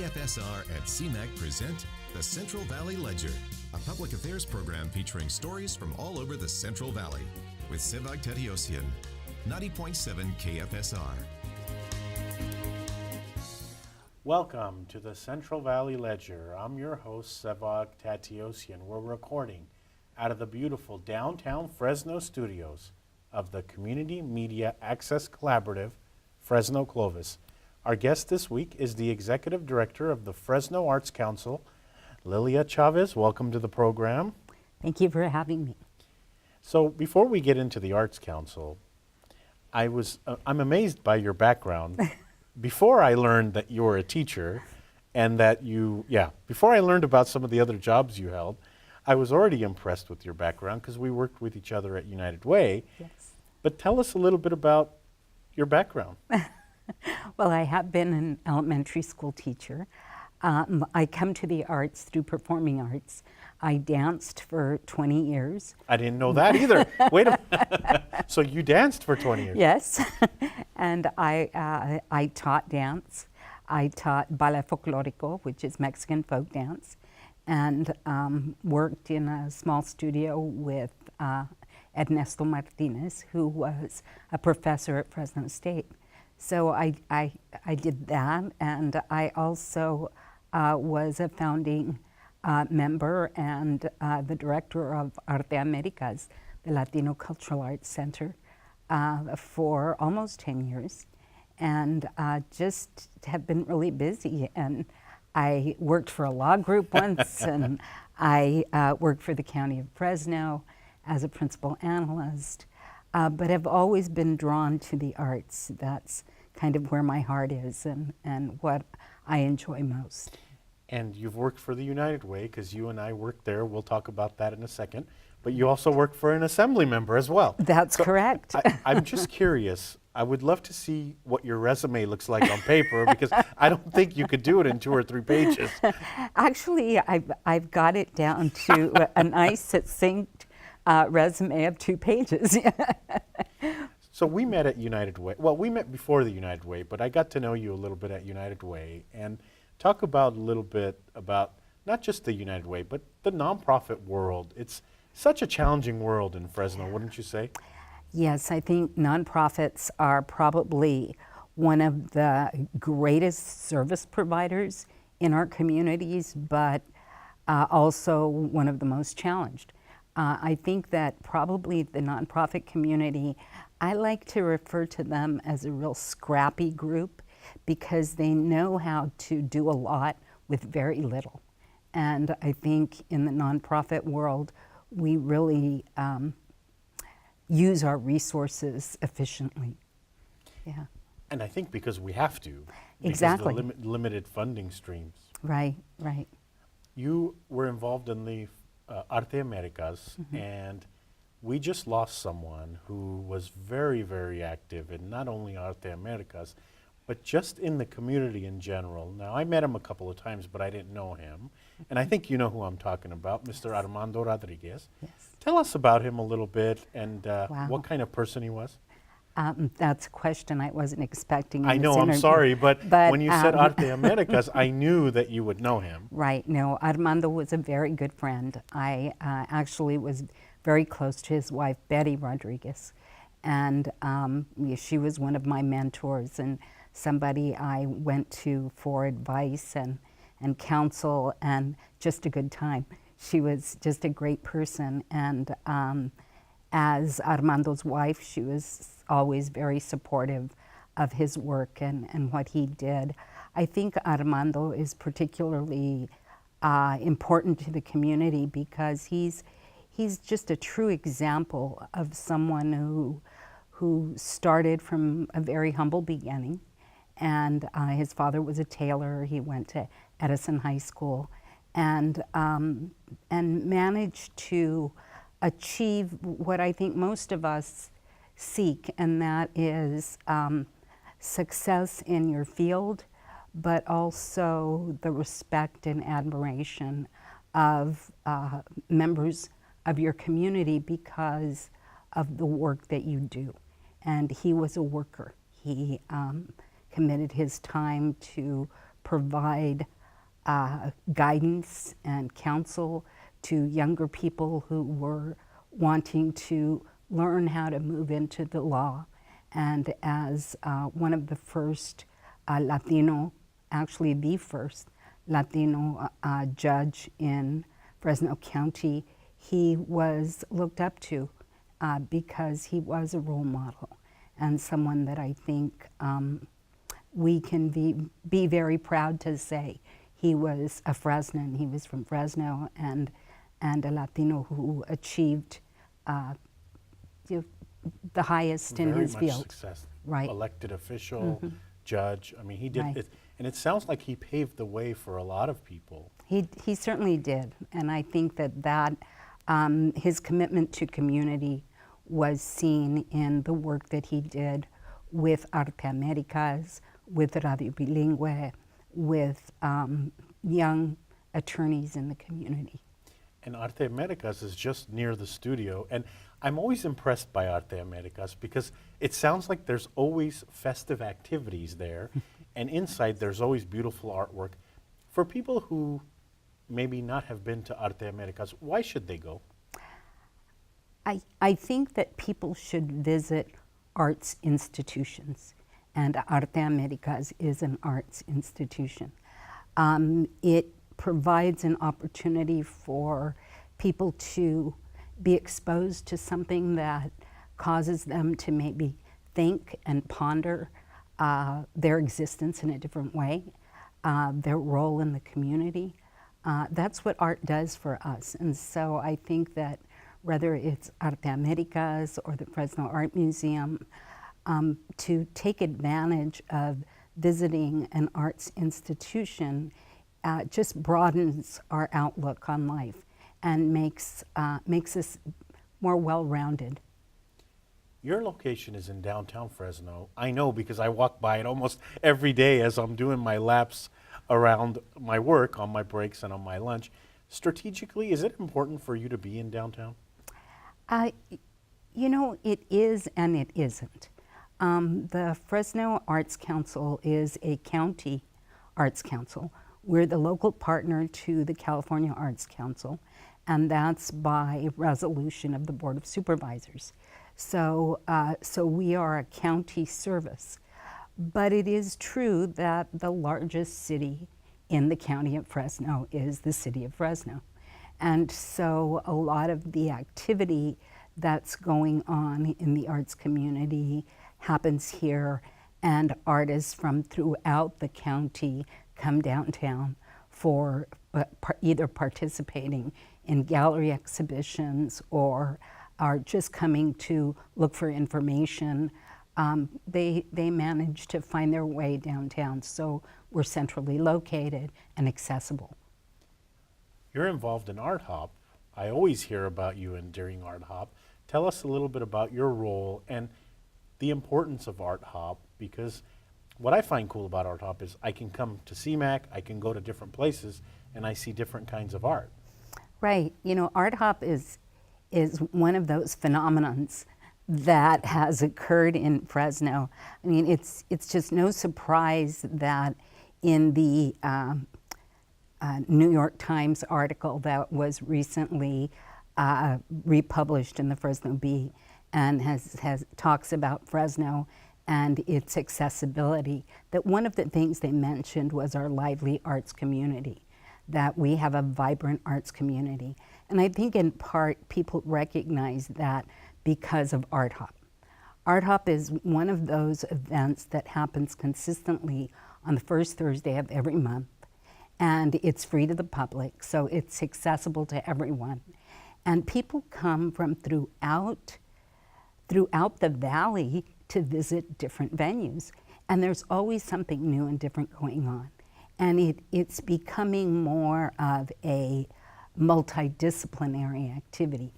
KFSR and CMAC present the Central Valley Ledger, a public affairs program featuring stories from all over the Central Valley with Sevag Tateosian, 90.7 KFSR. Welcome to the Central Valley Ledger. I'm your host, Sevag Tateosian. We're recording out of the beautiful downtown Fresno studios of the Community Media Access Collaborative, Fresno Clovis. Our guest this week is the Executive Director of the Fresno Arts Council, Lilia Chavez. Welcome to the program. Thank you for having me. So before we get into the Arts Council, I'm amazed by your background. Before I learned that you were a teacher and that before I learned about some of the other jobs you held, I was already impressed with your background because we worked with each other at United Way. Yes. But tell us a little bit about your background. Well, I have been an elementary school teacher. I come to the arts through performing arts. I danced for 20 years. I didn't know that either. Wait a minute. So you danced for 20 years? Yes. And I taught dance. I taught ballet folklorico, which is Mexican folk dance, and worked in a small studio with Ernesto Martinez, who was a professor at Fresno State. So I did that, and I also was a founding member and the director of Arte Americas, the Latino Cultural Arts Center, for almost 10 years, and just have been really busy. And I worked for a law group once, and I worked for the County of Fresno as a principal analyst. But have always been drawn to the arts. That's kind of where my heart is and what I enjoy most. And you've worked for the United Way because you and I worked there. We'll talk about that in a second. But you also worked for an assembly member as well. That's correct. I'm just curious. I would love to see what your resume looks like on paper because I don't think you could do it in 2 or 3 pages. Actually, I've got it down to a nice, succinct resume of 2 pages. So we met at United Way. Well, we met before the United Way, but I got to know you a little bit at United Way. And talk about a little bit about not just the United Way, but the nonprofit world. It's such a challenging world in Fresno, wouldn't you say? Yes, I think nonprofits are probably one of the greatest service providers in our communities, but also one of the most challenged. I think that probably the nonprofit community, I like to refer to them as a real scrappy group because they know how to do a lot with very little. And I think in the nonprofit world, we really use our resources efficiently. Yeah. And I think because we have to. Exactly. Because of the limited funding streams. Right, right. You were involved in the Arte Americas, and we just lost someone who was very, very active in not only Arte Americas, but just in the community in general. Now, I met him a couple of times, but I didn't know him. And I think you know who I'm talking about, Mr. Armando Rodriguez. Yes. Tell us about him a little bit and Wow. what kind of person he was. That's a question I wasn't expecting in I know, this I'm interview. sorry, but when you said um, Arte Americas, I knew that you would know him. Right, no, Armando was a very good friend. I actually was very close to his wife, Betty Rodriguez, and she was one of my mentors and somebody I went to for advice and counsel and just a good time. She was just a great person, and as Armando's wife, she was always very supportive of his work and what he did. I think Armando is particularly important to the community because he's just a true example of someone who started from a very humble beginning. And his father was a tailor. He went to Edison High School and managed to achieve what I think most of us seek, and that is success in your field, but also the respect and admiration of members of your community because of the work that you do. And he was a worker. He committed his time to provide guidance and counsel to younger people who were wanting to learn how to move into the law. And as one of the first Latino, actually the first Latino judge in Fresno County, he was looked up to because he was a role model and someone that I think we can be very proud to say he was a Fresnan. He was from Fresno and a Latino who achieved the highest in his Very much field. success. Right. Elected official, judge. I mean, he did Right. it. And it sounds like he paved the way for a lot of people. He certainly did, and I think that his commitment to community was seen in the work that he did with Arte Americas, with Radio Bilingüe, with young attorneys in the community. And Arte Americas is just near the studio. And I'm always impressed by Arte Americas because it sounds like there's always festive activities there. And inside there's always beautiful artwork. For people who maybe not have been to Arte Americas, why should they go? I think that people should visit arts institutions, and Arte Americas is an arts institution. It provides an opportunity for people to be exposed to something that causes them to maybe think and ponder their existence in a different way, their role in the community. That's what art does for us. And so I think that whether it's Arte Americas or the Fresno Art Museum, to take advantage of visiting an arts institution just broadens our outlook on life and makes us more well-rounded. Your location is in downtown Fresno. I know because I walk by it almost every day as I'm doing my laps around my work, on my breaks and on my lunch. Strategically, is it important for you to be in downtown? You know, it is and it isn't. The Fresno Arts Council is a county arts council. We're the local partner to the California Arts Council, and that's by resolution of the Board of Supervisors. So we are a county service. But it is true that the largest city in the county of Fresno is the city of Fresno. And so a lot of the activity that's going on in the arts community happens here, and artists from throughout the county come downtown for either participating in gallery exhibitions or are just coming to look for information. They manage to find their way downtown, so we're centrally located and accessible. You're involved in Art Hop. I always hear about you during Art Hop. Tell us a little bit about your role and the importance of Art Hop, because what I find cool about Art Hop is I can come to CMAC, I can go to different places, and I see different kinds of art. Right. You know, Art Hop is one of those phenomenons that has occurred in Fresno. I mean, it's just no surprise that in the New York Times article that was recently republished in the Fresno Bee and has talks about Fresno and its accessibility, that one of the things they mentioned was our lively arts community, that we have a vibrant arts community. And I think in part people recognize that because of Art Hop. Art Hop is one of those events that happens consistently on the first Thursday of every month, and it's free to the public, so it's accessible to everyone. And people come from throughout the valley to visit different venues, and there's always something new and different going on. And it's becoming more of a multidisciplinary activity.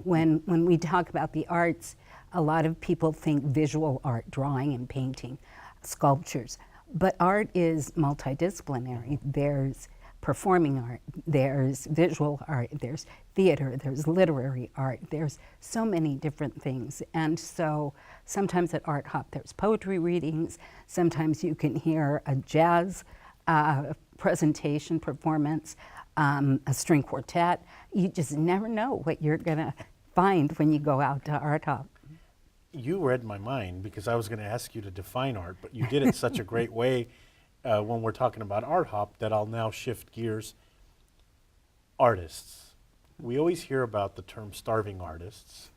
When we talk about the arts, a lot of people think visual art, drawing and painting, sculptures. But art is multidisciplinary. There's performing art, there's visual art, there's theater, there's literary art, there's so many different things. And so sometimes at Art Hop there's poetry readings, sometimes you can hear a jazz presentation performance, a string quartet. You just never know what you're going to find when you go out to Art Hop. You read my mind because I was going to ask you to define art, but you did it such a great way when we're talking about Art Hop that I'll now shift gears. Artists. We always hear about the term starving artists.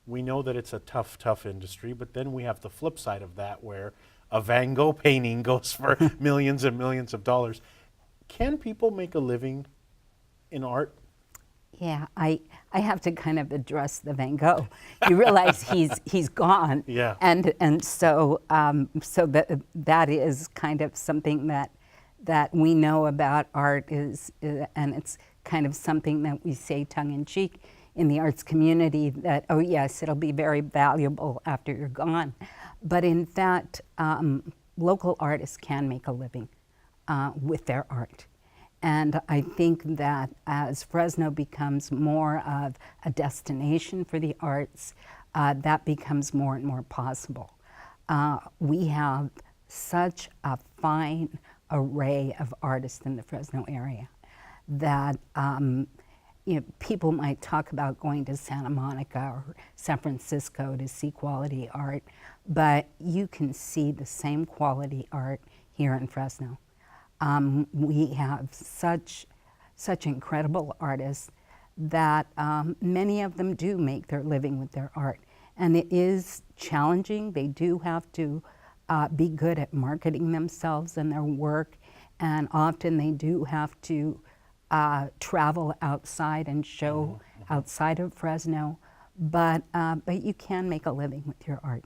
We know that it's a tough, tough industry, but then we have the flip side of that where a Van Gogh painting goes for millions and millions of dollars. Can people make a living in art? Yeah, I have to kind of address the Van Gogh. You realize he's gone, Yeah. and so that is kind of something that we know about art is, and it's kind of something that we say tongue in cheek in the arts community that, oh yes, it'll be very valuable after you're gone, but in fact, local artists can make a living with their art. And I think that as Fresno becomes more of a destination for the arts, that becomes more and more possible. We have such a fine array of artists in the Fresno area that people might talk about going to Santa Monica or San Francisco to see quality art, but you can see the same quality art here in Fresno. We have such incredible artists that many of them do make their living with their art. And it is challenging. They do have to be good at marketing themselves and their work. And often they do have to travel outside and show outside of Fresno. But you can make a living with your art.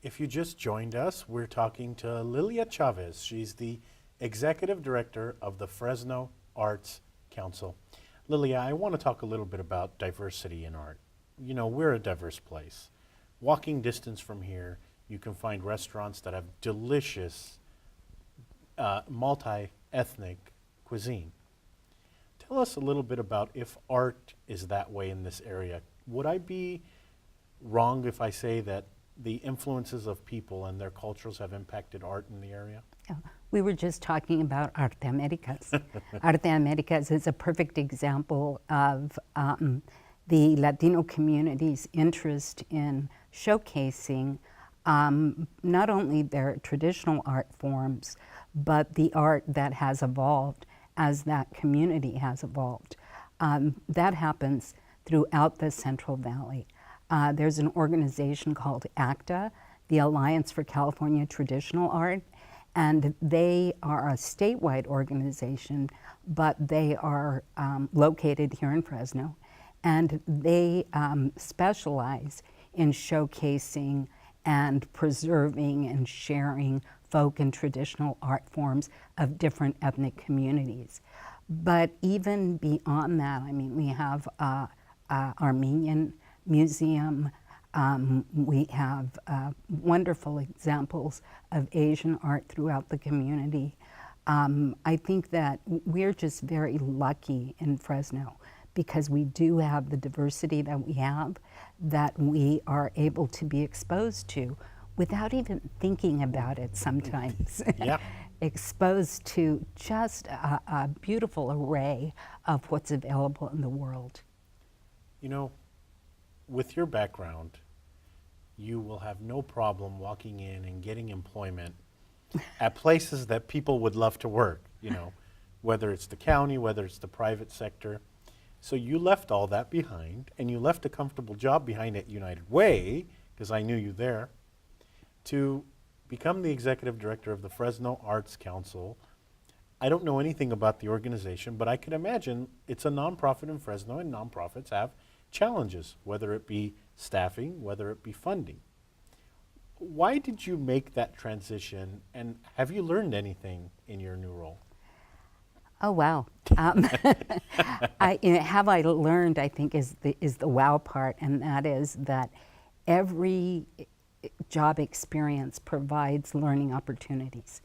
If you just joined us, we're talking to Lilia Chavez. She's the Executive Director of the Fresno Arts Council. Lilia, I want to talk a little bit about diversity in art. You know, we're a diverse place. Walking distance from here, you can find restaurants that have delicious multi-ethnic cuisine. Tell us a little bit about if art is that way in this area. Would I be wrong if I say that the influences of people and their cultures have impacted art in the area? We were just talking about Arte Americas. Arte Americas is a perfect example of the Latino community's interest in showcasing not only their traditional art forms, but the art that has evolved as that community has evolved. That happens throughout the Central Valley. There's an organization called ACTA, the Alliance for California Traditional Art, and they are a statewide organization, but they are located here in Fresno, and they specialize in showcasing and preserving and sharing folk and traditional art forms of different ethnic communities. But even beyond that, I mean, we have Armenian Museum. We have wonderful examples of Asian art throughout the community. I think that we're just very lucky in Fresno because we do have the diversity that we have, that we are able to be exposed to without even thinking about it sometimes. Yeah. Exposed to just a beautiful array of what's available in the world. You know, with your background, you will have no problem walking in and getting employment at places that people would love to work, you know, whether it's the county, whether it's the private sector. So you left all that behind, and you left a comfortable job behind at United Way, because I knew you there, to become the executive director of the Fresno Arts Council. I don't know anything about the organization, but I can imagine it's a nonprofit in Fresno, and nonprofits have challenges, whether it be staffing, whether it be funding. Why did you make that transition, and have you learned anything in your new role? Oh wow! Have I learned? I think is the wow part, and that is that every job experience provides learning opportunities,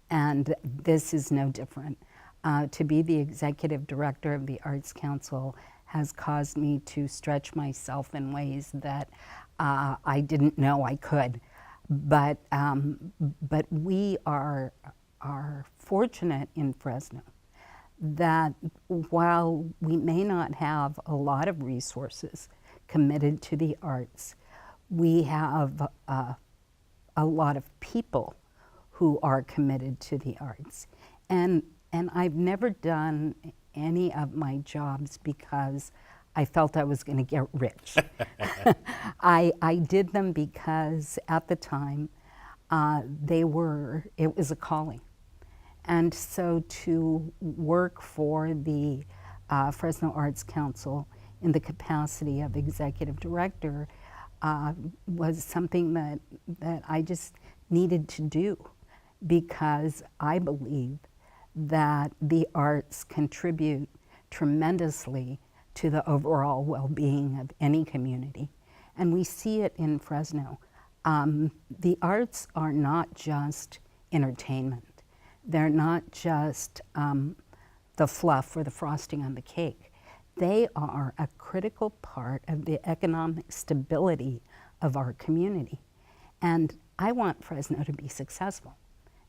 and this is no different. To be the executive director of the Arts Council has caused me to stretch myself in ways that I didn't know I could. But we are fortunate in Fresno that while we may not have a lot of resources committed to the arts, we have a lot of people who are committed to the arts. And I've never done any of my jobs because I felt I was going to get rich. I did them because at the time it was a calling. And so to work for the Fresno Arts Council in the capacity of executive director was something that I just needed to do, because I believe that the arts contribute tremendously to the overall well-being of any community. And we see it in Fresno. The arts are not just entertainment. They're not just the fluff or the frosting on the cake. They are a critical part of the economic stability of our community. And I want Fresno to be successful.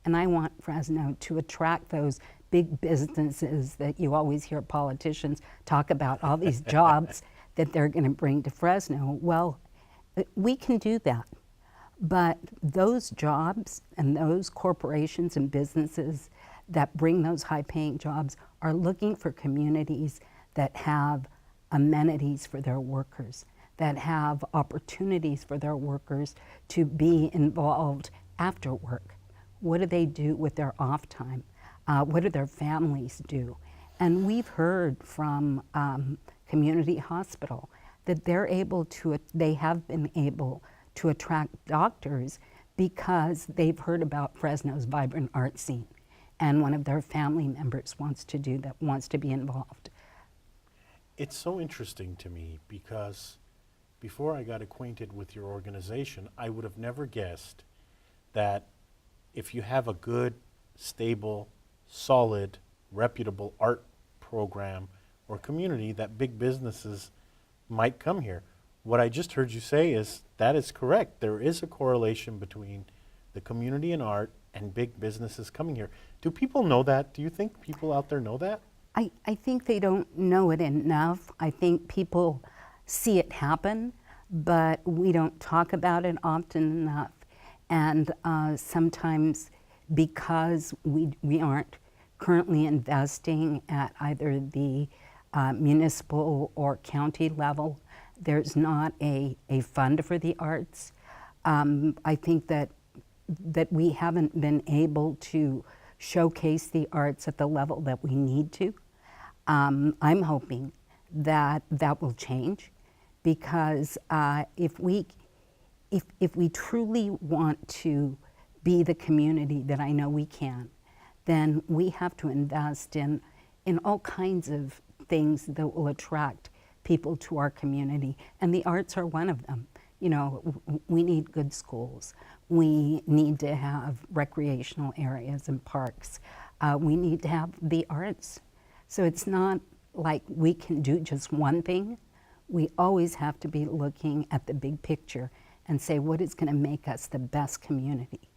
And I want Fresno to attract those big businesses that you always hear politicians talk about, all these jobs that they're going to bring to Fresno. Well, we can do that. But those jobs and those corporations and businesses that bring those high-paying jobs are looking for communities that have amenities for their workers, that have opportunities for their workers to be involved after work. What do they do with their off time? What do their families do? And we've heard from Community Hospital that they have been able to attract doctors because they've heard about Fresno's vibrant art scene, and one of their family members wants to be involved. It's so interesting to me because before I got acquainted with your organization, I would have never guessed that if you have a good, stable, solid, reputable art program or community, that big businesses might come here. What I just heard you say is that is correct. There is a correlation between the community and art and big businesses coming here. Do people know that? Do you think people out there know that? I think they don't know it enough. I think people see it happen, but we don't talk about it often enough. And sometimes because we aren't currently investing at either the municipal or county level, there's not a fund for the arts. I think that we haven't been able to showcase the arts at the level that we need to. I'm hoping that will change, because if we truly want to be the community that I know we can, then we have to invest in all kinds of things that will attract people to our community, and the arts are one of them. You know, we need good schools. We need to have recreational areas and parks. We need to have the arts. So it's not like we can do just one thing. We always have to be looking at the big picture and say, what is going to make us the best community?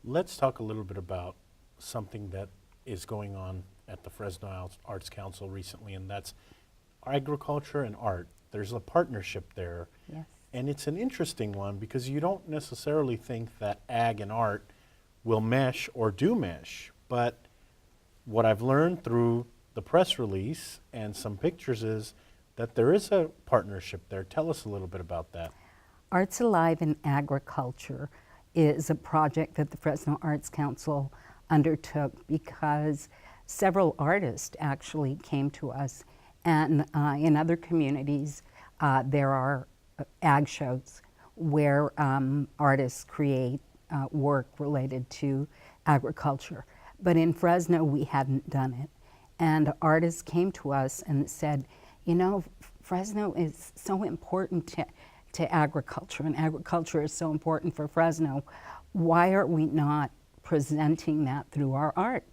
Let's talk a little bit about something that is going on at the Fresno Arts Council recently, and that's agriculture and art. There's a partnership there. Yes. And it's an interesting one because you don't necessarily think that ag and art will mesh or do mesh. But what I've learned through the press release and some pictures is that there is a partnership there. Tell us a little bit about that. Arts Alive in Agriculture is a project that the Fresno Arts Council undertook because several artists actually came to us. And in other communities, there are ag shows where artists create work related to agriculture. But in Fresno, we hadn't done it. And artists came to us and said, you know, Fresno is so important to agriculture, and agriculture is so important for Fresno. Why are we not presenting that through our art?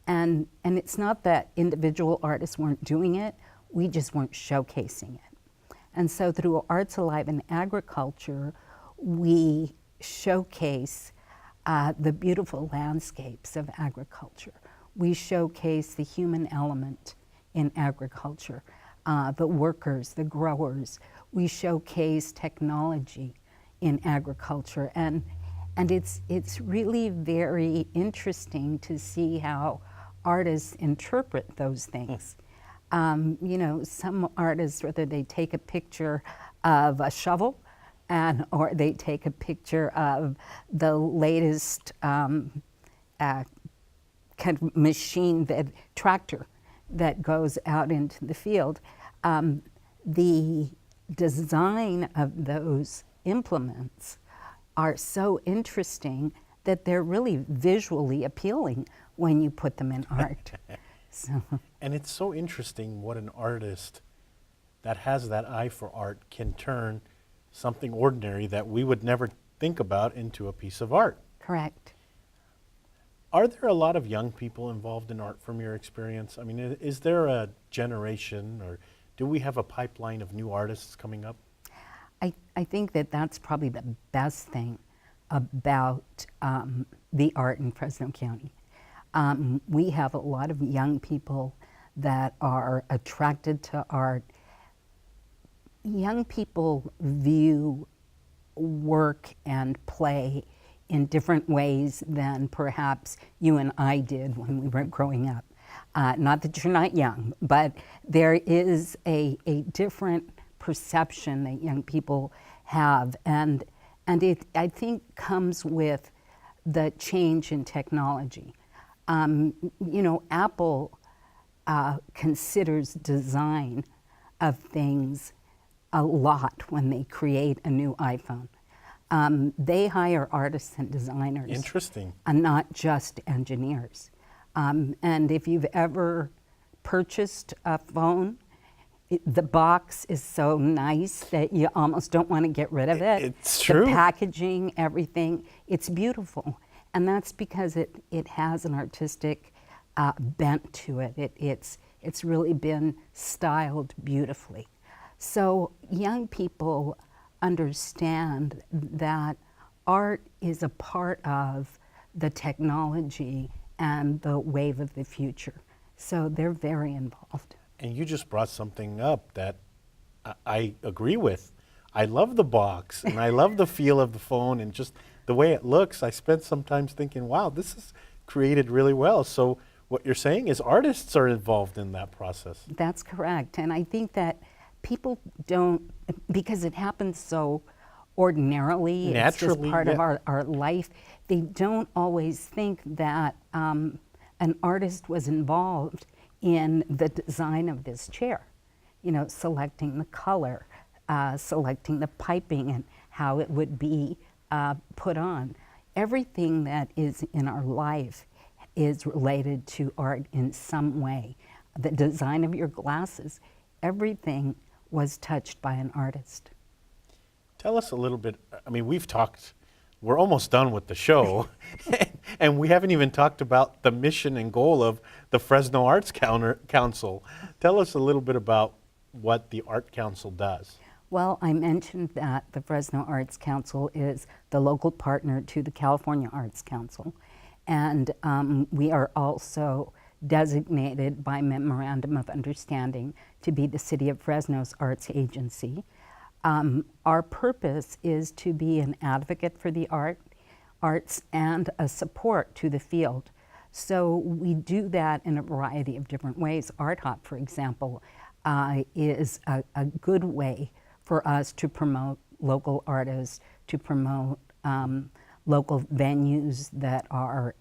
And it's not that individual artists weren't doing it, we just weren't showcasing it. And so through Arts Alive in Agriculture, we showcase the beautiful landscapes of agriculture. We showcase the human element in agriculture, the workers, the growers. We showcase technology in agriculture, and it's really very interesting to see how artists interpret those things. You know, some artists, whether they take a picture of a shovel or they take a picture of the latest kind of machine, tractor that goes out into the field, the design of those implements are so interesting that they're really visually appealing when you put them in art. So. And it's so interesting what an artist that has that eye for art can turn something ordinary that we would never think about into a piece of art. Correct. Are there a lot of young people involved in art from your experience? I mean, is there a generation, or do we have a pipeline of new artists coming up? I think that that's probably the best thing about the art in Fresno County. We have a lot of young people that are attracted to art. Young people view work and play in different ways than perhaps you and I did when we were growing up. Not that you're not young, but there is a different perception that young people have, and it, I think, comes with the change in technology. You know, Apple considers design of things a lot when they create a new iPhone. They hire artists and designers. Interesting. And not just engineers. And if you've ever purchased a phone, the box is so nice that you almost don't want to get rid of it. It's true. The packaging, everything, it's beautiful. And that's because it has an artistic bent to it. It's really been styled beautifully. So young people understand that art is a part of the technology and the wave of the future. So they're very involved. And you just brought something up that I agree with. I love the box, and I love the feel of the phone, and just the way it looks. I spent some time thinking, wow, this is created really well. So what you're saying is artists are involved in that process. That's correct. And I think that people don't, because it happens so ordinarily, naturally, it's just part of our life, they don't always think that an artist was involved in the design of this chair. You know, selecting the color, selecting the piping and how it would be put on. Everything that is in our life is related to art in some way. The design of your glasses, everything was touched by an artist. Tell us a little bit, I mean, we're almost done with the show, and we haven't even talked about the mission and goal of the Fresno Arts Council. Tell us a little bit about what the Art Council does. Well, I mentioned that the Fresno Arts Council is the local partner to the California Arts Council, and we are also designated by Memorandum of Understanding to be the City of Fresno's arts agency. Our purpose is to be an advocate for the arts and a support to the field. So we do that in a variety of different ways. Art Hop, for example, is a good way for us to promote local artists, to promote local venues that are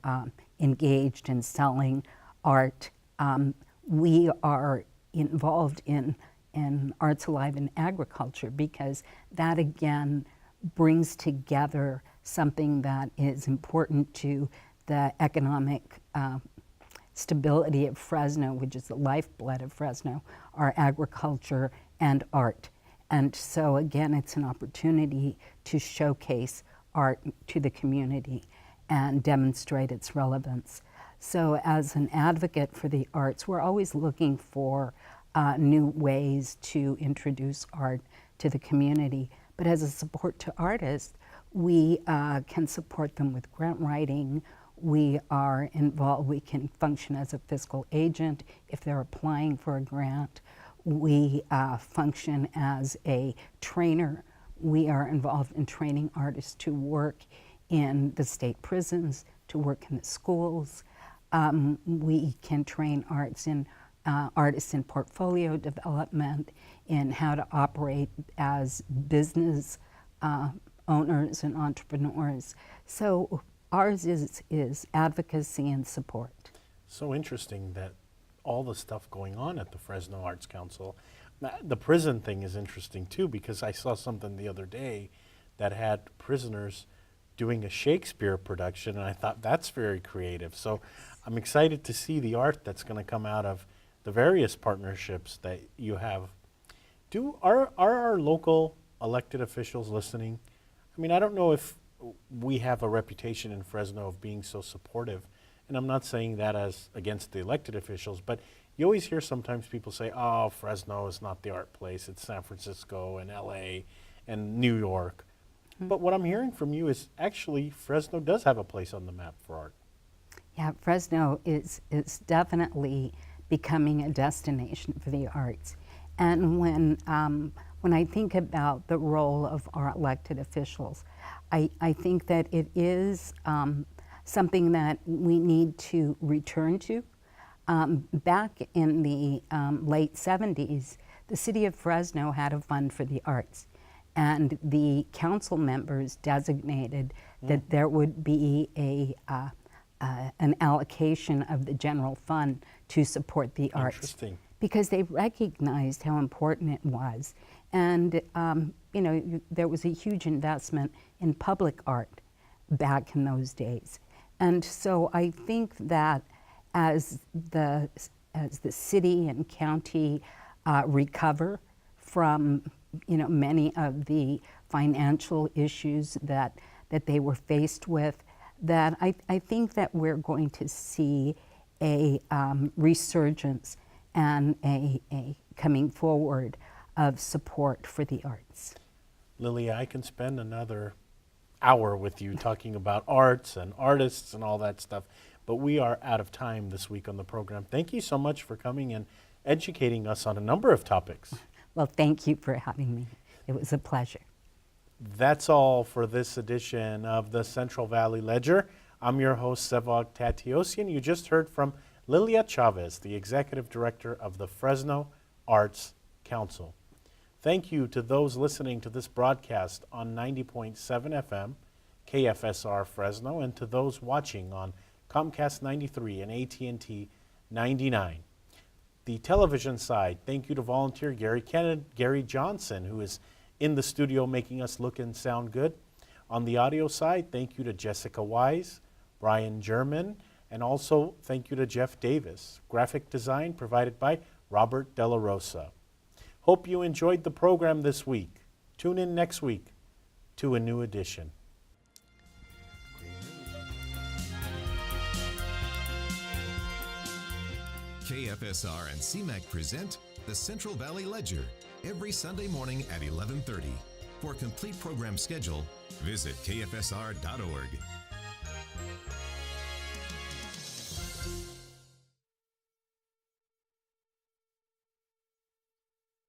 engaged in selling art. We are involved in Arts Alive in Agriculture because that again brings together something that is important to the economic stability of Fresno, which is the lifeblood of Fresno, our agriculture and art. And so again, it's an opportunity to showcase art to the community and demonstrate its relevance. So as an advocate for the arts, we're always looking for new ways to introduce art to the community. But as a support to artists, We can support them with grant writing. We are involved, we can function as a fiscal agent if they're applying for a grant. We function as a trainer. We are involved in training artists to work in the state prisons, to work in the schools. We can train artists in portfolio development, in how to operate as business owners and entrepreneurs. So ours is advocacy and support. So interesting that all the stuff going on at the Fresno Arts Council. The prison thing is interesting too, because I saw something the other day that had prisoners doing a Shakespeare production, and I thought that's very creative. So I'm excited to see the art that's going to come out of the various partnerships that you have. Are our local elected officials listening? I mean, I don't know if we have a reputation in Fresno of being so supportive, and I'm not saying that as against the elected officials, but you always hear sometimes people say, oh, Fresno is not the art place, it's San Francisco and LA and New York. But what I'm hearing from you is actually Fresno does have a place on the map for art. Yeah, Fresno is definitely becoming a destination for the arts. And when I think about the role of our elected officials, I think that it is something that we need to return to. Back in the late 70s, the city of Fresno had a fund for the arts, and the council members designated that there would be an allocation of the general fund to support the arts. Interesting. Because they recognized how important it was. And there was a huge investment in public art back in those days. And so I think that as the city and county recover from many of the financial issues that they were faced with, that I think that we're going to see a resurgence and a coming forward of support for the arts. Lilia, I can spend another hour with you talking about arts and artists and all that stuff, but we are out of time this week on the program. Thank you so much for coming and educating us on a number of topics. Well, thank you for having me. It was a pleasure. That's all for this edition of the Central Valley Ledger. I'm your host, Sevag Tateosian. You just heard from Lilia Chavez, the Executive Director of the Fresno Arts Council. Thank you to those listening to this broadcast on 90.7 FM, KFSR Fresno, and to those watching on Comcast 93 and AT&T 99. The television side, thank you to volunteer Gary Johnson, who is in the studio making us look and sound good. On the audio side, thank you to Jessica Wise, Brian German, and also thank you to Jeff Davis. Graphic design provided by Robert De La Rosa. Hope you enjoyed the program this week. Tune in next week to a new edition. KFSR and CMAC present the Central Valley Ledger every Sunday morning at 11:30. For a complete program schedule, visit kfsr.org.